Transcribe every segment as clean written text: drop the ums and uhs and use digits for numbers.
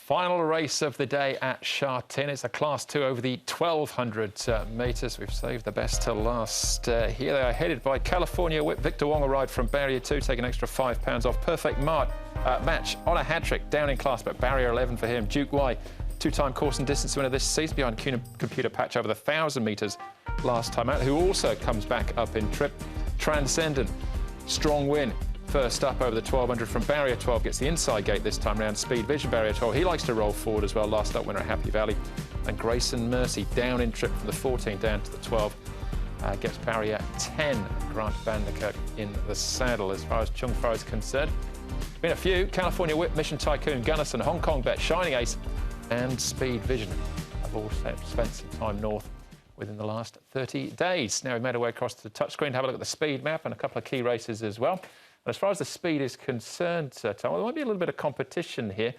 Final race of the day at Sha Tin. It's a Class 2 over the 1,200 metres. We've saved the best till last. Here they are, headed by California Whip. Victor Wong, a ride from Barrier 2, taking an extra £5 off. Perfect match on a hat-trick, down in class, but Barrier 11 for him. Duke Y, two-time course and distance winner this season, behind Computer Patch over the 1,000 metres last time out, who also comes back up in trip. Transcendent, strong win. First up over the 1,200 from Barrier 12, gets the inside gate this time round. Speed Vision, Barrier 12, he likes to roll forward as well. Last up winner at Happy Valley. And Grayson Mercy down in trip from the 14 down to the 12. Gets Barrier 10. Grant Vanderkirk in the saddle. As far as Chung Fro is concerned, been a few. California Whip, Mission Tycoon, Gunnison, Hong Kong Bet, Shining Ace and Speed Vision have all spent some time north within the last 30 days. Now we've made our way across to the touchscreen to have a look at the speed map and a couple of key races as well. And as far as the speed is concerned, Tom, there might be a little bit of competition here.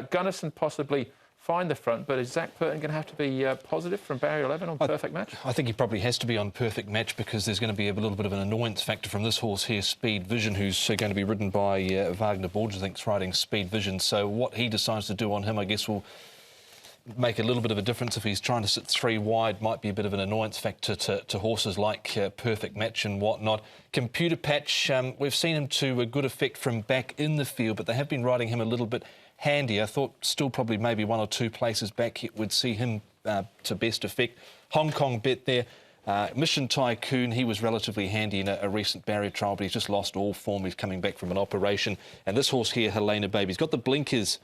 Gunnison possibly find the front, but is Zach Purton going to have to be positive from Barrier 11 on Perfect Match? I think he probably has to be on Perfect Match because there's going to be a little bit of an annoyance factor from this horse here, Speed Vision, who's going to be ridden by Wagner Borges, I think, is riding Speed Vision. So what he decides to do on him, I guess, will make a little bit of a difference. If he's trying to sit three wide, might be a bit of an annoyance factor to horses like Perfect Match and whatnot. Computer Patch, we've seen him to a good effect from back in the field, but they have been riding him a little bit handy. I thought still probably maybe one or two places back would see him to best effect. Hong Kong Bet there. Mission Tycoon, he was relatively handy in a recent barrier trial, but he's just lost all form. He's coming back from an operation. And this horse here, Helena Baby, he's got the blinkers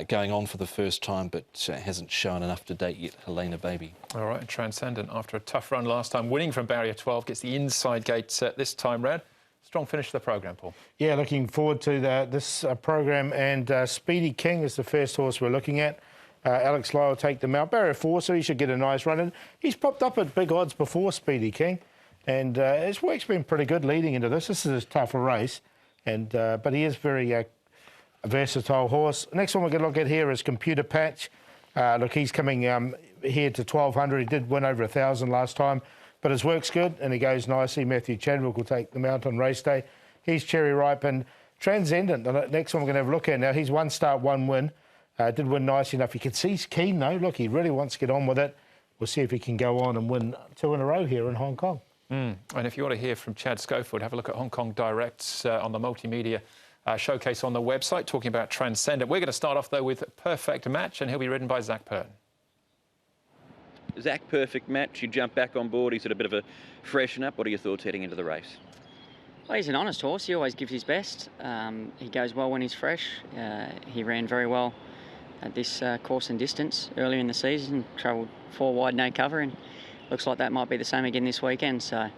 going on for the first time, but hasn't shown enough to date yet, Helena Baby. All right, Transcendent, after a tough run last time, winning from Barrier 12, gets the inside gate this time round. Strong finish to the programme, Paul. Yeah, looking forward to this programme, and Speedy King is the first horse we're looking at. Alex Lyle will take them out. Barrier 4, so he should get a nice run in. He's popped up at big odds before, Speedy King, and his work's been pretty good leading into this. This is a tougher race, and but he is very a versatile horse. Next one we're going to look at here is Computer Patch. Look, he's coming here to 1,200. He did win over 1,000 last time, but his work's good and he goes nicely. Matthew Chadwick will take them out on race day. He's cherry ripe. And Transcendent, the next one we're going to have a look at now. He's one start, one win. Did win nicely enough. You can see he's keen though. Look, he really wants to get on with it. We'll see if he can go on and win 2 in a row here in Hong Kong. And if you want to hear from Chad Schofield, have a look at Hong Kong Direct on the multimedia showcase on the website, talking about Transcendent. We're going to start off, though, with Perfect Match, and he'll be ridden by Zach Purton. Zach, Perfect Match, you jump back on board. He's had a bit of a freshen up. What are your thoughts heading into the race? Well, he's an honest horse. He always gives his best. He goes well when he's fresh. He ran very well at this course and distance earlier in the season, travelled 4 wide, no cover, and looks like that might be the same again this weekend. So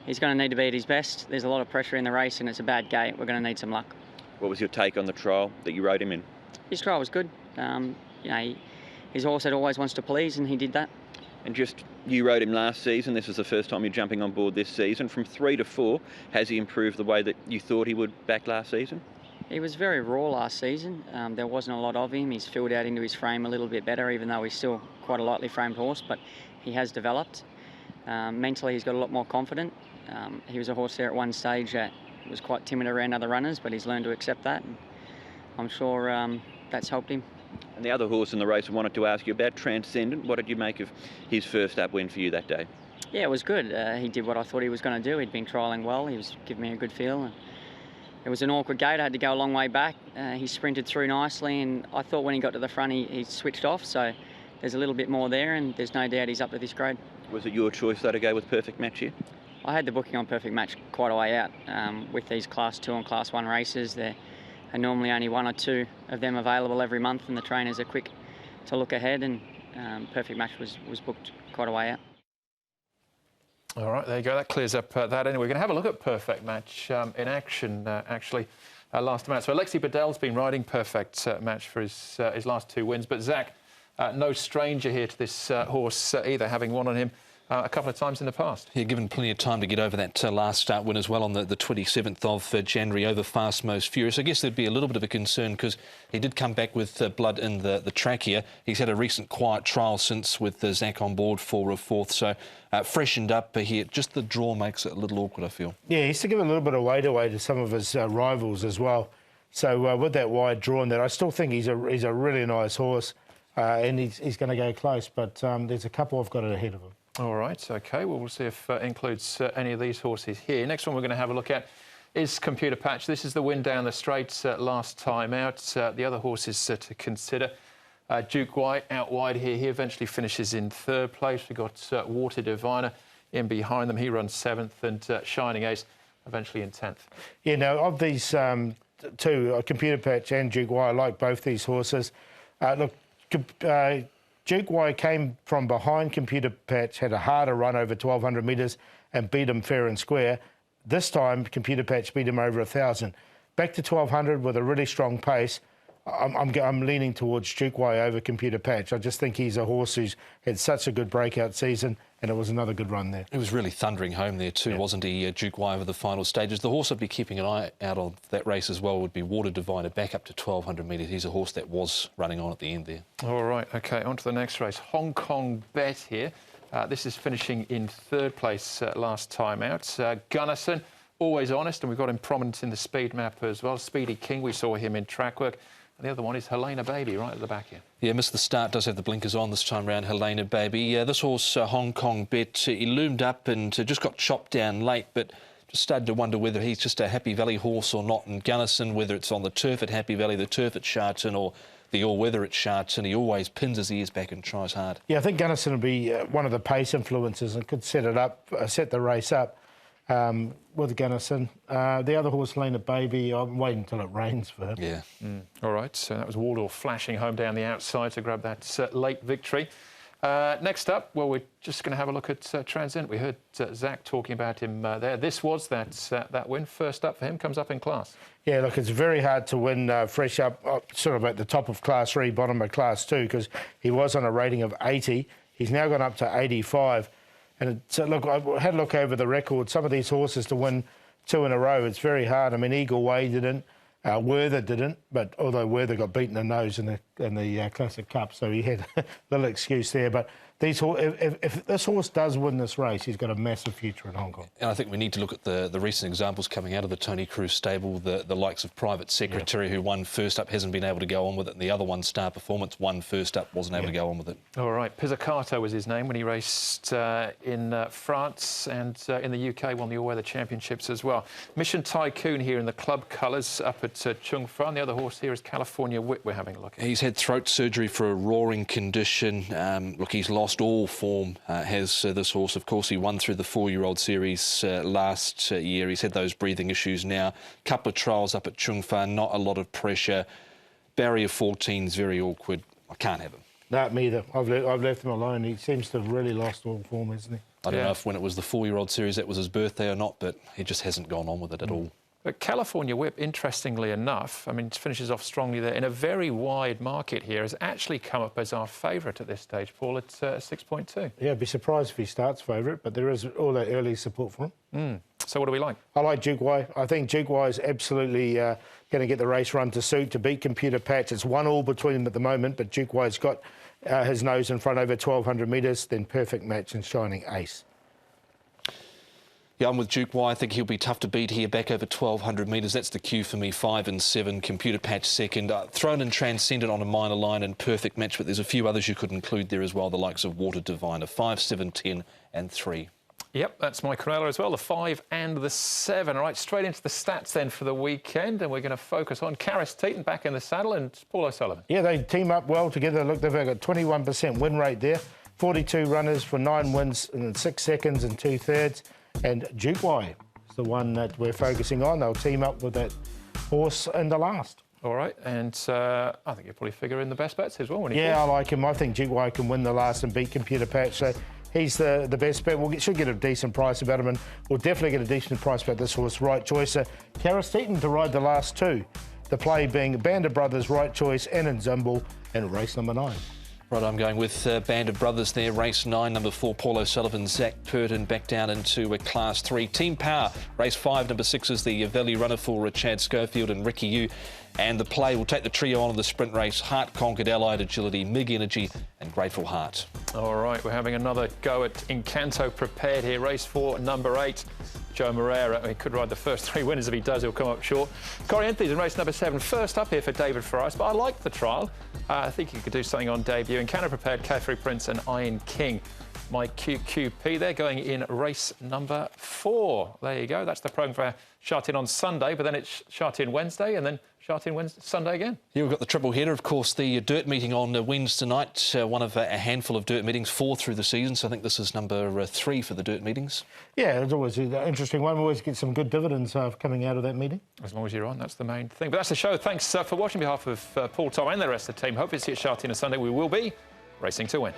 he's going to need to be at his best. There's a lot of pressure in the race and it's a bad gate. We're going to need some luck. What was your take on the trial that you rode him in? His trial was good. You know, his horse that always wants to please, and he did that. And just, you rode him last season. This is the first time you're jumping on board this season. From 3 to 4, has he improved the way that you thought he would back last season? He was very raw last season. There wasn't a lot of him. He's filled out into his frame a little bit better, even though he's still quite a lightly framed horse, but he has developed. Mentally, he's got a lot more confident. He was a horse there at one stage that was quite timid around other runners, but he's learned to accept that, and I'm sure that's helped him. And the other horse in the race I wanted to ask you about, Transcendent, what did you make of his first up win for you that day? Yeah, it was good. He did what I thought he was going to do. He'd been trialling well. He was giving me a good feel. It was an awkward gate. I had to go a long way back. He sprinted through nicely, and I thought when he got to the front he switched off, so there's a little bit more there, and there's no doubt he's up to this grade. Was it your choice, though, to go with Perfect Match here? I had the booking on Perfect Match quite a way out. With these Class 2 and Class 1 races, there are normally only 1 or 2 of them available every month, and the trainers are quick to look ahead, and Perfect Match was booked quite a way out. All right, there you go. That clears up that. Anyway, we're going to have a look at Perfect Match in action, actually, last time out. So Alexi Bedell's been riding Perfect Match for his last 2 wins, but Zach, no stranger here to this horse either, having won on him a couple of times in the past. Yeah, given plenty of time to get over that last start win as well on the 27th of January over Fast Most Furious. I guess there'd be a little bit of a concern because he did come back with blood in the track here. He's had a recent quiet trial since with Zach on board for a 4th, so freshened up here. Just the draw makes it a little awkward, I feel. Yeah, he used to give a little bit of weight away to some of his rivals as well. So with that wide draw, that I still think he's a really nice horse, and he's going to go close. But there's a couple I've got it ahead of him. All right, OK. Well, we'll see if includes any of these horses here. Next one we're going to have a look at is Computer Patch. This is the win down the straight last time out. The other horses to consider. Duke White out wide here. He eventually finishes in 3rd place. We've got Water Diviner in behind them. He runs 7th, and Shining Ace eventually in 10th. Yeah, now, of these two, Computer Patch and Duke White, I like both these horses. Look, Duke White came from behind Computer Patch, had a harder run over 1,200 metres and beat him fair and square. This time, Computer Patch beat him over 1,000. Back to 1,200 with a really strong pace. I'm leaning towards Duke White over Computer Patch. I just think he's a horse who's had such a good breakout season, and it was another good run there. He was really thundering home there too, wasn't he, Duke White, over the final stages. The horse I'd be keeping an eye out on that race as well would be Water Diviner, back up to 1,200 metres. He's a horse that was running on at the end there. All right, OK, on to the next race. Hong Kong Bet here. This is finishing in 3rd place last time out. Gunnison, always honest, and we've got him prominent in the speed map as well. Speedy King, we saw him in track work. And the other one is Helena Baby, right at the back here. Yeah, missed the start, does have the blinkers on this time round, Helena Baby. This horse, Hong Kong Bet, he loomed up and just got chopped down late, but just started to wonder whether he's just a Happy Valley horse or not. And Gunnison, whether it's on the turf at Happy Valley, the turf at Sha Tin, or the all-weather at Sha Tin, he always pins his ears back and tries hard. Yeah, I think Gunnison will be one of the pace influences and could set it up, set the race up. With Gunnison. The other horse, Helena Baby, I'm waiting until it rains for him. Yeah. All right, so that was Waldorf flashing home down the outside to grab that late victory. Next up, well, we're just going to have a look at Transcendent. We heard Zach talking about him there. This was that win. First up for him, comes up in class. Yeah, look, it's very hard to win fresh up, sort of at the top of Class 3, bottom of Class 2, because he was on a rating of 80. He's now gone up to 85. And look, I had a look over the record. Some of these horses to win 2 in a row, it's very hard. I mean, Eagle Way didn't, Werther didn't, but although Werther got beaten in the nose in the Classic Cup, so he had a little excuse there. But if this horse does win this race, he's got a massive future in Hong Kong. And I think we need to look at the recent examples coming out of the Tony Cruz stable, the likes of Private Secretary, who won first up, hasn't been able to go on with it, and the other one, Star Performance, won first up, wasn't able to go on with it. All right, Pizzicato was his name when he raced in France, and in the UK won the All-Weather Championships as well. Mission Tycoon here in the club colours up at Chung Fa. The other horse here is California Whip we're having a look at. He's had throat surgery for a roaring condition. Look, he's lost all form, has this horse. Of course, he won through the 4-year-old series last year. He's had those breathing issues now. Couple of trials up at Chung Fa, not a lot of pressure. Barrier 14's very awkward. I can't have him. No, me either. I've left him alone. He seems to have really lost all form, hasn't he? I don't know if when it was the 4-year-old series that was his birthday or not, but he just hasn't gone on with it at all. But California Whip, interestingly enough, I mean, finishes off strongly there in a very wide market here, has actually come up as our favourite at this stage, Paul, at 6.2. Yeah, I'd be surprised if he starts favourite, but there is all that early support for him. So what do we like? I like Duke White. I think Duke White is absolutely going to get the race run to suit, to beat Computer Patch. It's 1-1 between them at the moment, but Duke White's got his nose in front over 1,200 metres, then Perfect Match and Shining Ace. Yeah, I'm with Duke White. I think he'll be tough to beat here, back over 1,200 metres. That's the cue for me, 5 and 7. Computer Patch second. Thrown in Transcendent on a minor line and Perfect Match, but there's a few others you could include there as well, the likes of Water Diviner, 5, 7, 10 and 3. Yep, that's my Corella as well, the 5 and the 7. All right, straight into the stats then for the weekend, and we're going to focus on Karis Teeton back in the saddle and Paul O'Sullivan. Yeah, they team up well together. Look, they've got 21% win rate there, 42 runners for 9 wins in 6 seconds and 2/3. And Duke White is the one that we're focusing on. They'll team up with that horse in the last. All right, and I think you'll probably figure in the best bets as well. When he falls. I like him. I think Duke White can win the last and beat Computer Patch. So he's the best bet. We should get a decent price about him, and we'll definitely get a decent price about this horse, Right Choice. Karis Teeton to ride the last 2. The play being Band of Brothers, Right Choice, and Ensemble, and race number 9. Right, I'm going with Band of Brothers there, race 9, number 4, Paul O'Sullivan, Zach Purton back down into Class 3. Team Power, race 5, number 6 is the Valley Runner for Chad Schofield and Ricky Yu. And the play will take the trio on in the sprint race, Heart Conquered, Allied Agility, Mig Energy and Grateful Heart. All right, we're having another go at Encanto Prepared here, race 4, number 8. Joe Moreira. He could ride the first 3 winners. If he does, he'll come up short. Corrientes in race number 7, first up here for David Ferraris, but I like the trial. I think he could do something on debut. And Canada prepared Cathri Prince and Iron King. My QQP, they're going in race number 4. There you go. That's the programme for Sha Tin on Sunday, but then it's Sha Tin Wednesday and then Sha Tin Wednesday, Sunday again. Yeah, we've got the triple header, of course, the dirt meeting on Wednesday night, one of a handful of dirt meetings, 4 through the season, so I think this is number 3 for the dirt meetings. Yeah, it's always an interesting one. We always get some good dividends coming out of that meeting. As long as you're on, that's the main thing. But that's the show. Thanks for watching. On behalf of Paul, Tom and the rest of the team, hope to see you at Sha Tin on Sunday. We will be racing to win.